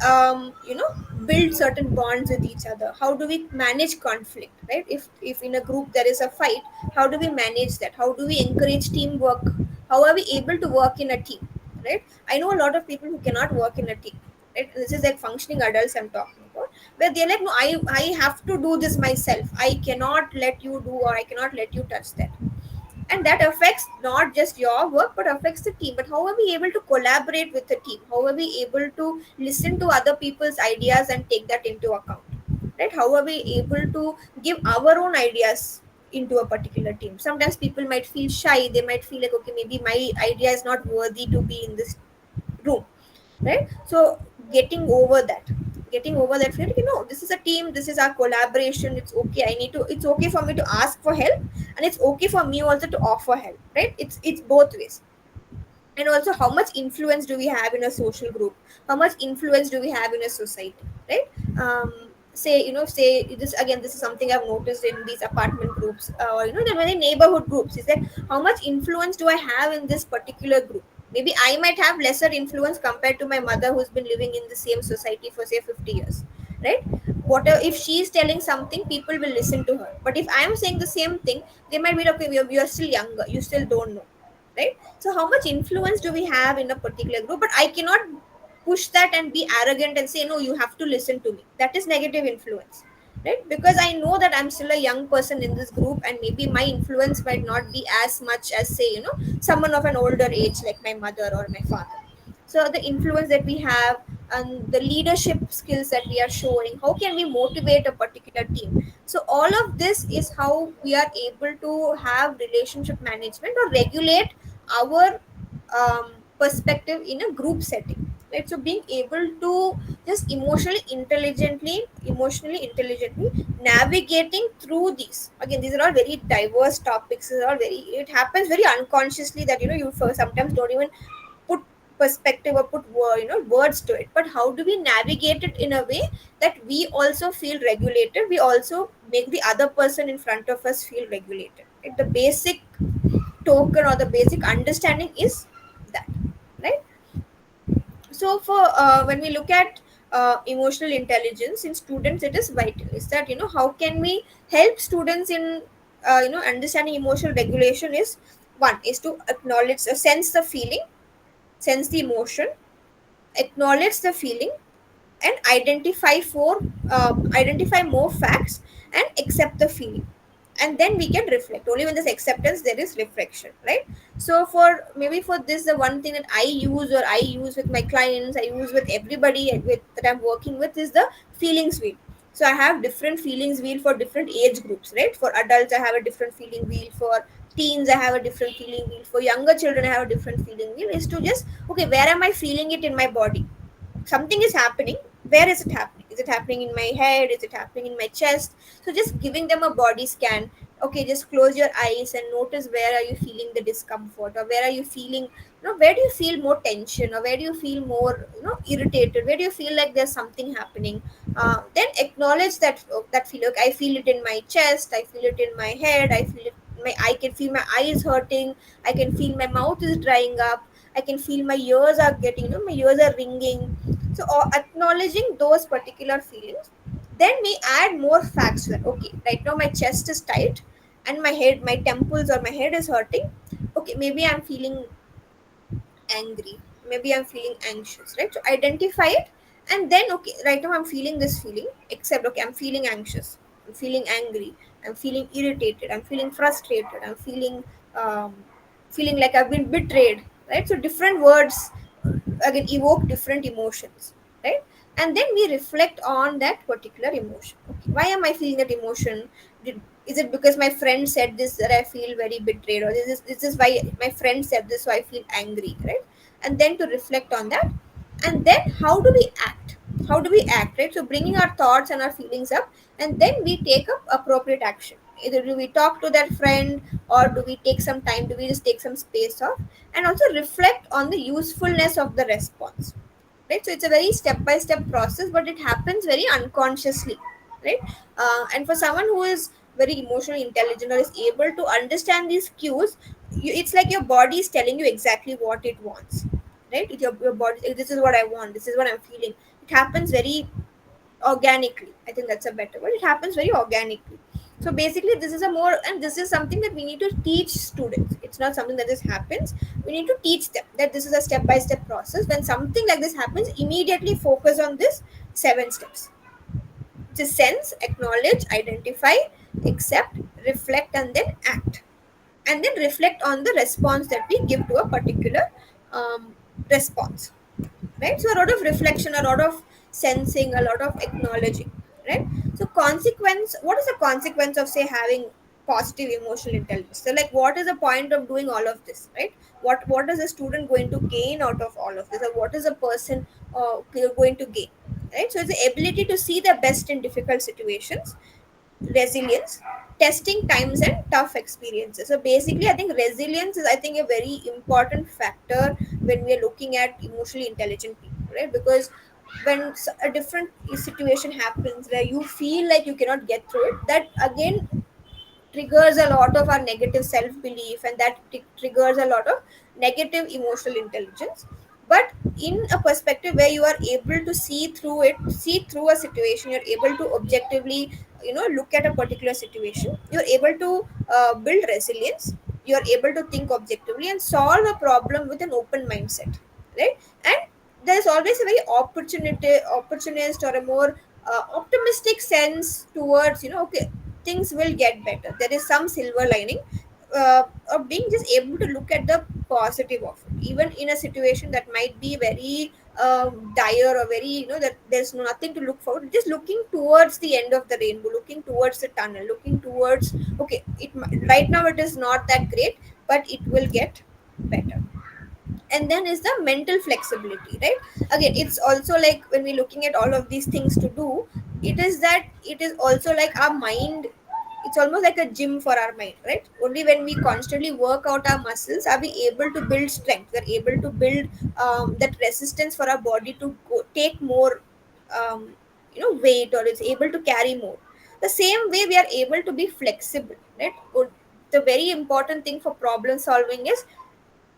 build certain bonds with each other? How do we manage conflict, right? If in a group there is a fight, how do we manage that? How do we encourage teamwork? How are we able to work in a team, right? I know a lot of people who cannot work in a team, right? This is like functioning adults I'm talking about, where they're like, no, I have to do this myself, I cannot let you do, or I cannot let you touch that. And that affects not just your work but affects the team. But how are we able to collaborate with the team? How are we able to listen to other people's ideas and take that into account, right? How are we able to give our own ideas into a particular team? Sometimes people might feel shy, they might feel like, okay, maybe my idea is not worthy to be in this room, right? So getting over that fear, this is a team, this is our collaboration, it's okay, it's okay for me to ask for help, and it's okay for me also to offer help, right? It's both ways. And also, how much influence do we have in a social group? How much influence do we have in a society, right? Say this again, this is something I've noticed in these apartment groups, or the many neighborhood groups, is that how much influence do I have in this particular group? Maybe I might have lesser influence compared to my mother, who's been living in the same society for say 50 years, right? Whatever, if she is telling something, people will listen to her. But if I am saying the same thing, they might be like, okay, you're still younger, you still don't know, right? So how much influence do we have in a particular group? But I cannot push that and be arrogant and say, no, you have to listen to me. That is negative influence, right? Because I know that I'm still a young person in this group, and maybe my influence might not be as much as, say, someone of an older age like my mother or my father. So the influence that we have, and the leadership skills that we are showing, how can we motivate a particular team? So all of this is how we are able to have relationship management or regulate our perspective in a group setting, right? So being able to just emotionally intelligently navigating through these, again, these are all very diverse topics. These are all very, it happens very unconsciously that you sometimes don't even put perspective or put words to it, but how do we navigate it in a way that we also feel regulated, we also make the other person in front of us feel regulated, right? The basic token or the basic understanding is that, right? So for when we look at emotional intelligence in students, it is vital is that how can we help students in understanding emotional regulation is, one is to acknowledge, sense the feeling, sense the emotion, acknowledge the feeling, and identify more facts and accept the feeling, and then we can reflect. Only when there's acceptance there is reflection, right? So for maybe for this, the one thing that I use with my clients, I use with everybody with that I'm working with, is the feelings wheel. So I have different feelings wheel for different age groups, right? For adults I have a different feeling wheel, for teens I have a different feeling wheel, for younger children I have a different feeling wheel. Is to just, okay, where am I feeling it in my body? Something is happening, where is it happening? Is it happening in my head? Is it happening in my chest? So just giving them a body scan. Okay, just close your eyes and notice where are you feeling the discomfort, or where are you feeling, where do you feel more tension, or where do you feel more irritated, where do you feel like there's something happening. Then acknowledge that feel. Okay, I feel it in my chest, I feel it in my head, I feel it I can feel my eyes hurting, I can feel my mouth is drying up, I can feel my ears are getting, my ears are ringing. So, acknowledging those particular feelings, then we add more facts. That okay, right now my chest is tight, and my head, my temples or my head is hurting. Okay, maybe I'm feeling angry, maybe I'm feeling anxious, right? So identify it, and then okay, right now I'm feeling this feeling, except okay, I'm feeling anxious, I'm feeling angry, I'm feeling irritated, I'm feeling frustrated, I'm um, feeling like I've been betrayed, right? So different words again evoke different emotions, right? And then we reflect on that particular emotion. Okay, why am I feeling that emotion? Is it because my friend said this that I feel very betrayed, or this is why my friend said this so I feel angry, right? And then to reflect on that, and then how do we act? How do we act, right? So bringing our thoughts and our feelings up, and then we take up appropriate action. Either do we talk to that friend, or do we take some time, do we just take some space off, and also reflect on the usefulness of the response, right? So it's a very step by step process, but it happens very unconsciously, right? And for someone who is very emotionally intelligent or is able to understand these cues, it's like your body is telling you exactly what it wants, right? Your body, this is what I want, this is what I'm feeling. It happens very organically, I think that's a better word. It happens very organically. So basically this is a more, and this is something that we need to teach students. It's not something that just happens. We need to teach them that this is a step by step process. When something like this happens, immediately focus on this 7 steps. Just sense, acknowledge, identify, accept, reflect, and then act. And then reflect on the response that we give to a particular um, response, right? So a lot of reflection, a lot of sensing, a lot of acknowledging, right? So consequence, what is the consequence of say having positive emotional intelligence? So like what is the point of doing all of this, right? What is a student going to gain out of all of this, or what is a person going to gain, right? So it's the ability to see the best in difficult situations, resilience, testing times, and tough experiences. So basically I think resilience is, I think, a very important factor when we are looking at emotionally intelligent people, right? Because when a different situation happens where you feel like you cannot get through it, that again triggers a lot of our negative self belief, and that triggers a lot of negative emotional intelligence. But in a perspective where you are able to see through it, see through a situation, you're able to objectively look at a particular situation, you're able to build resilience, you're able to think objectively and solve a problem with an open mindset, right? And there's always a very opportunist or a more optimistic sense towards, okay, things will get better, there is some silver lining, of being just able to look at the positive of it, even in a situation that might be very dire, or very, that there's nothing to look forward, just looking towards the end of the rainbow, looking towards the tunnel, looking towards, okay, right now it is not that great, but it will get better. And then is the mental flexibility, right? Again, it's also like when we're looking at all of these things to do, it is that it is also like our mind it's almost like a gym for our mind, right? Only when we constantly work out our muscles are we able to build strength, we're able to build that resistance for our body to take more um, weight, or it's able to carry more. The same way we are able to be flexible, right? The very important thing for problem solving is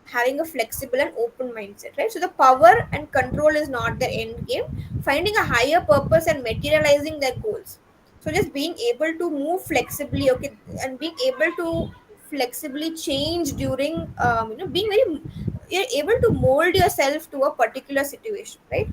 having a flexible and open mindset, right? So the power and control is not the end game. Finding a higher purpose and materializing their goals. So just being able to move flexibly, okay, and being able to flexibly change during, being very, you're able to mold yourself to a particular situation, right?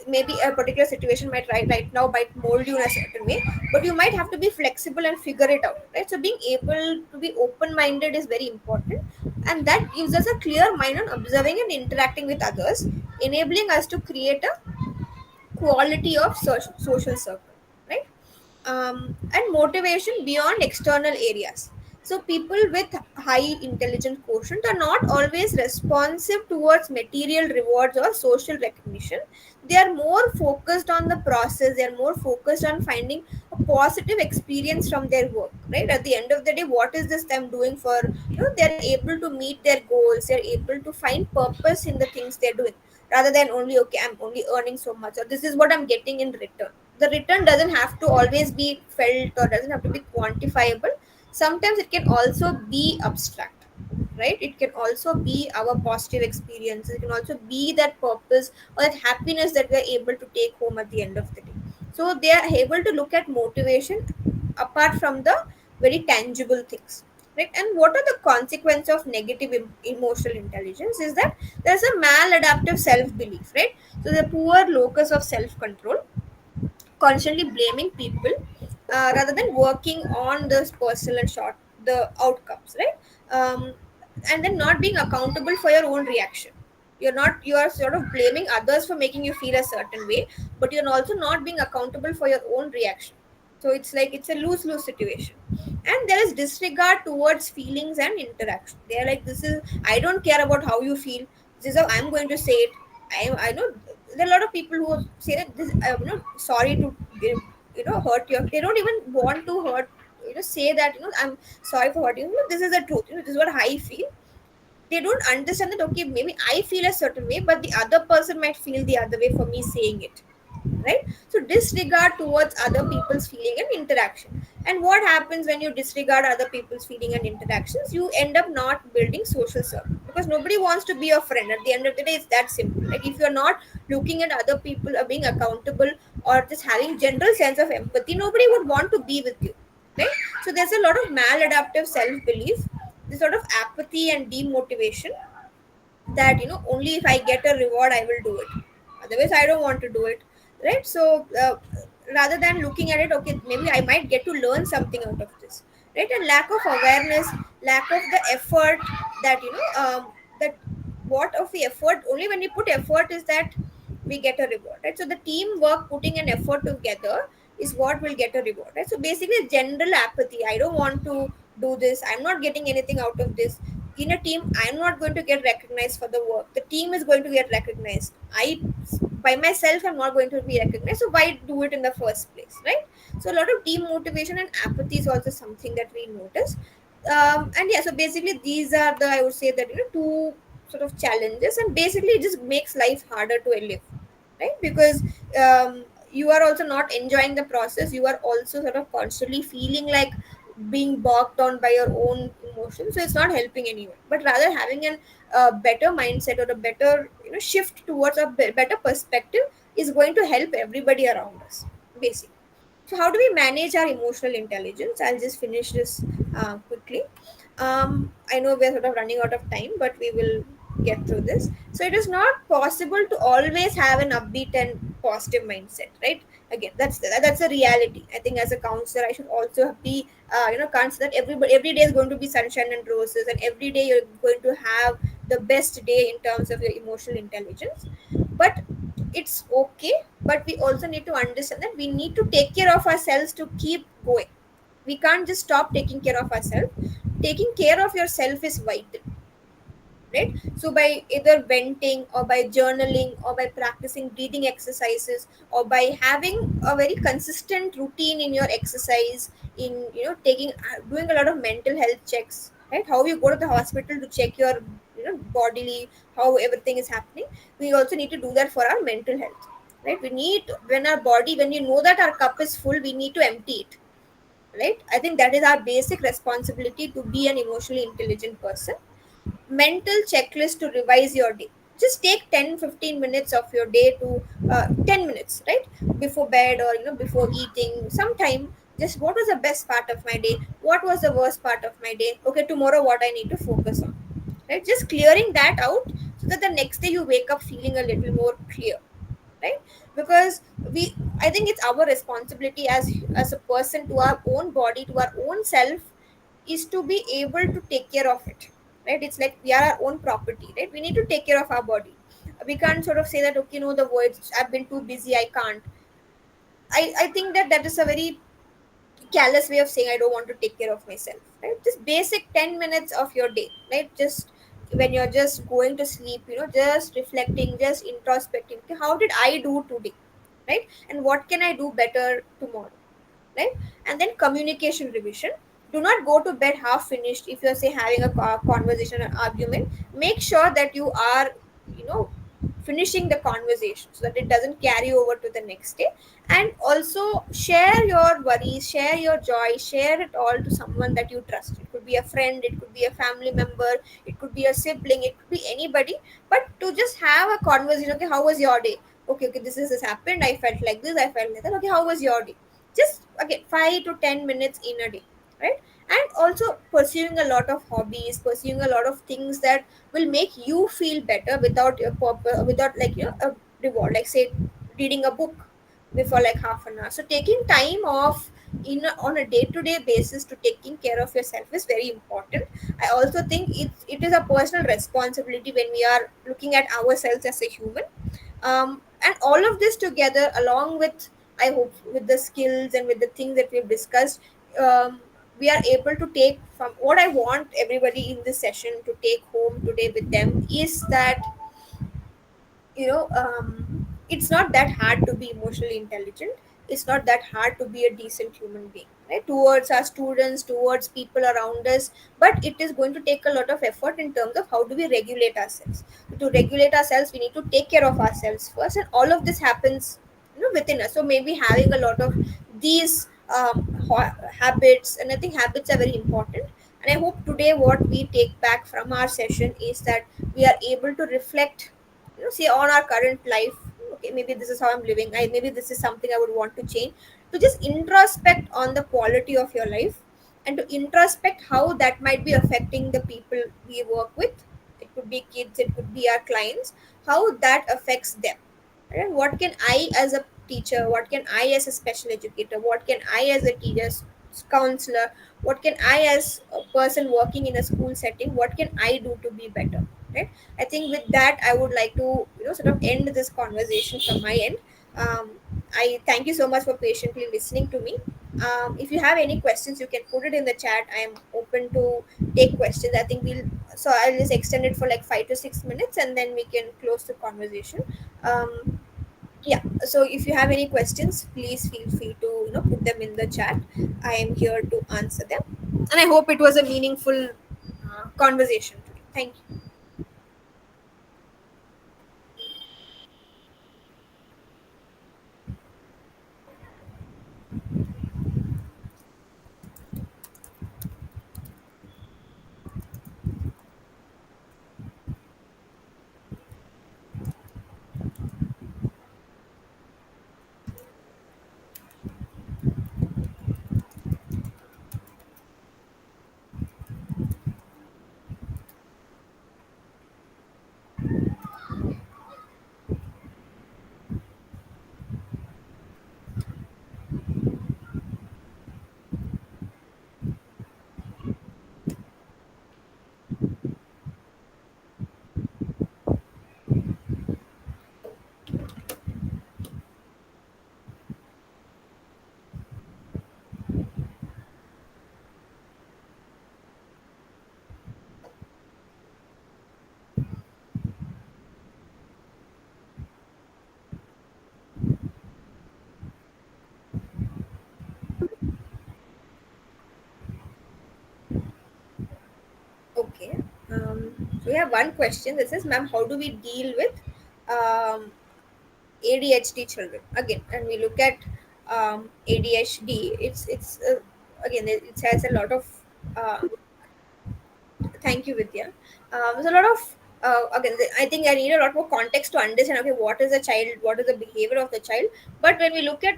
Maybe a particular situation might right now might mold you in a certain way, but you might have to be flexible and figure it out, right? So being able to be open minded is very important, and that gives us a clear mind on observing and interacting with others, enabling us to create a quality of social circle, right? And motivation beyond external areas. So people with high intelligent quotient are not always responsive towards material rewards or social recognition. They are more focused on the process. They are more focused on finding a positive experience from their work. Right, at the end of the day, what is this them doing for? They are able to meet their goals. They are able to find purpose in the things they are doing, rather than only, okay, I'm only earning so much, or this is what I'm getting in return. The return doesn't have to always be felt or doesn't have to be quantifiable. Sometimes it can also be abstract, right? It can also be our positive experience. It can also be that purpose or that happiness that we're able to take home at the end of the day. So they are able to look at motivation apart from the very tangible things, right? And what are the consequence of negative emotional intelligence is that there's a maladaptive self-belief, right? So the poor locus of self-control, constantly blaming people rather than working on the personal and short the outcomes, right? And then not being accountable for your own reaction. You are sort of blaming others for making you feel a certain way, but you're also not being accountable for your own reaction. So it's like it's a lose-lose situation. And there is disregard towards feelings and interaction. They're like, this is, I don't care about how you feel, this is how I'm going to say it. I know there are a lot of people who say that this, sorry to hurt you. They don't even want to hurt, say that, I'm sorry for hurting you. This is the truth. This is what I feel. They don't understand that, okay, maybe I feel a certain way, but the other person might feel the other way for me saying it, right? So disregard towards other people's feeling and interaction. And what happens when you disregard other people's feeling and interactions? You end up not building social circle, because nobody wants to be your friend. At the end of the day, it's that simple. Like, if you're not looking at other people or being accountable or just having general sense of empathy, nobody would want to be with you, right? So there's a lot of maladaptive self-belief, this sort of apathy and demotivation, that only if I get a reward I will do it, otherwise I don't want to do it, right? So rather than looking at it, okay, maybe I might get to learn something out of this, right? And lack of awareness, lack of the effort, that that what of the effort, only when we put effort is that we get a reward, right? So the teamwork, putting an effort together, is what will get a reward, right? So basically general apathy, I don't want to do this, I'm not getting anything out of this. In a team, I'm not going to get recognized for the work, the team is going to get recognized. I by myself I'm not going to be recognized, so why do it in the first place, right? So a lot of demotivation and apathy is also something that we notice. And yeah, so basically these are the, I would say that, two sort of challenges, and basically it just makes life harder to live, right? Because you are also not enjoying the process, you are also sort of constantly feeling like being bogged down by your own emotions, so it's not helping anyone, but rather having an better mindset or a better shift towards a better perspective is going to help everybody around us, basically. So how do we manage our emotional intelligence? I'll just finish this quickly. I know we're sort of running out of time, but we will get through this. So it is not possible to always have an upbeat and positive mindset, right? Again, that's a reality. I think as a counselor, I should also be, consider that every day is going to be sunshine and roses, and every day you're going to have the best day in terms of your emotional intelligence. But it's okay, but we also need to understand that we need to take care of ourselves to keep going. We can't just stop taking care of ourselves. Taking care of yourself is vital, right? So by either venting or by journaling or by practicing breathing exercises or by having a very consistent routine in your exercise, in taking doing a lot of mental health checks, right? How you go to the hospital to check your bodily, how everything is happening, we also need to do that for our mental health, right? We need, when our body, when you know that our cup is full, we need to empty it, right? I think that is our basic responsibility to be an emotionally intelligent person. Mental checklist to revise your day. Just take 10-15 minutes of your day to 10 minutes, right? Before bed or before eating sometime, just what was the best part of my day, what was the worst part of my day, okay, tomorrow what I need to focus on, right? Just clearing that out so that the next day you wake up feeling a little more clear, right? Because we, I think it's our responsibility as a person, to our own body, to our own self, is to be able to take care of it, right? It's like we are our own property, right? We need to take care of our body. We can't sort of say that, okay, no, the words, I've been too busy, I can't. I think that that is a very callous way of saying I don't want to take care of myself, right? Just basic 10 minutes of your day, right? Just when you're just going to sleep, just reflecting, just introspecting, okay, how did I do today, right? And what can I do better tomorrow, right? And then communication revision. Do not go to bed half finished. If you're say having a conversation or argument, make sure that you are, you know finishing the conversation so that it doesn't carry over to the next day. And also share your worries, share your joy, share it all to someone that you trust. It could be a friend, it could be a family member, it could be a sibling, it could be anybody. But to just have a conversation, okay, how was your day, okay, okay, this happened, I felt like this, I felt like that, okay, how was your day? Just again 5 to 10 minutes in a day, right? And also pursuing a lot of hobbies, pursuing a lot of things that will make you feel better without your without like a reward, like say reading a book before like half an hour. So taking time off on a day-to-day basis to taking care of yourself is very important. I also think it is a personal responsibility when we are looking at ourselves as a human. And all of this together, along with, I hope, with the skills and with the things that we've discussed, we are able to take from what I want everybody in this session to take home today with them is that it's not that hard to be emotionally intelligent. It's not that hard to be a decent human being, right? Towards our students, towards people around us. But it is going to take a lot of effort in terms of how do we regulate ourselves. To regulate ourselves, we need to take care of ourselves first, and all of this happens within us. So maybe having a lot of these habits, and I think habits are very important. And I hope today what we take back from our session is that we are able to reflect, see on our current life. Okay, maybe this is how I'm living, maybe this is something I would want to change. To just introspect on the quality of your life, and to introspect how that might be affecting the people we work with. It could be kids, it could be our clients, how that affects them. And what can I as a teacher, what can I as a special educator, what can I as a teacher, counselor, what can I as a person working in a school setting, what can I do to be better, right? I think with that I would like to sort of end this conversation from my end. um, I thank you so much for patiently listening to me. If you have any questions, you can put it in the chat. I am open to take questions. I think I'll just extend it for like 5 to 6 minutes, and then we can close the conversation. um, yeah, so if you have any questions, please feel free to put them in the chat. I am here to answer them, and I hope it was a meaningful conversation today. Thank you. We have one question that says, "Ma'am, how do we deal with um, ADHD children?" Again, and we look at ADHD. It's again it has a lot of uh, thank you, Vidya. There's a lot of I think I need a lot more context to understand. Okay, what is a child? What is the behavior of the child? But when we look at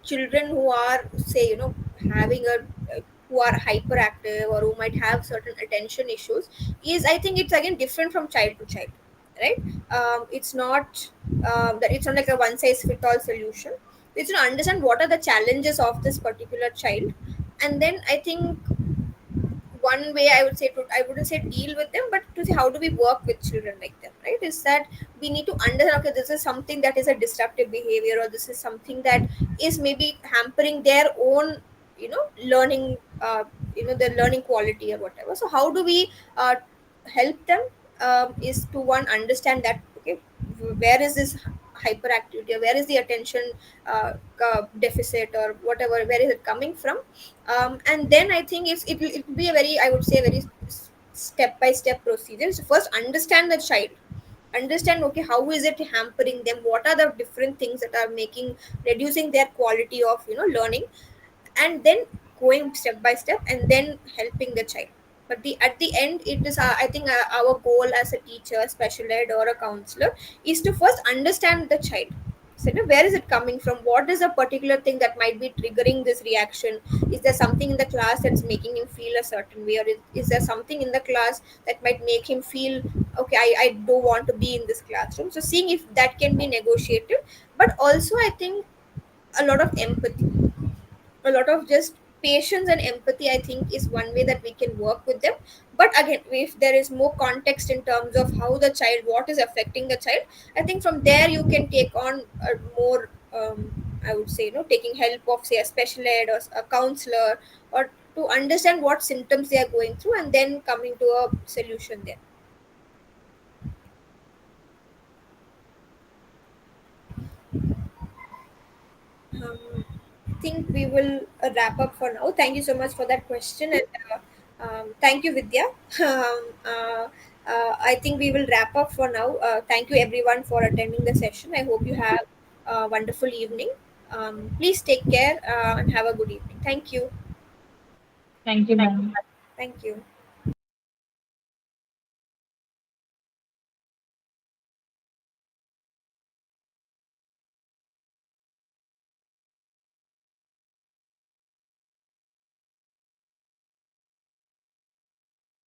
children who are, say, having a who are hyperactive or who might have certain attention issues, is, I think, it's again different from child to child, right? It's not that it's not like a one size fit all solution. It's to understand what are the challenges of this particular child, and then I think one way I would say, to I wouldn't say deal with them, but to say how do we work with children like them, right? Is that we need to understand, okay, this is something that is a disruptive behavior, or this is something that is maybe hampering their own, learning, the learning quality or whatever. So how do we help them? Is to one, understand that, okay, where is this hyperactivity, or where is the attention deficit or whatever, where is it coming from? And then I think it'll be a very, I would say, very step by step procedure. So first, understand the child, understand, okay, how is it hampering them, what are the different things that are making, reducing their quality of, learning, and then going step by step, and then helping the child. But at the end, it is, I think, our goal as a teacher, special ed, or a counselor, is to first understand the child. So, where is it coming from? What is a particular thing that might be triggering this reaction? Is there something in the class that's making him feel a certain way, or is there something in the class that might make him feel, okay, I don't want to be in this classroom? So seeing if that can be negotiated, but also I think a lot of empathy, a lot of just patience and empathy, I think, is one way that we can work with them. But again, if there is more context in terms of how the child, what is affecting the child, I think from there you can take on a more, I would say, taking help of, say, a special ed or a counselor, or to understand what symptoms they are going through, and then coming to a solution there. I think we will wrap up for now. Thank you so much for that question, and thank you, Vidya. I think we will wrap up for now. Thank you, everyone, for attending the session. I hope you have a wonderful evening. Please take care and have a good evening. Thank you. Thank you, ma'am. Thank you.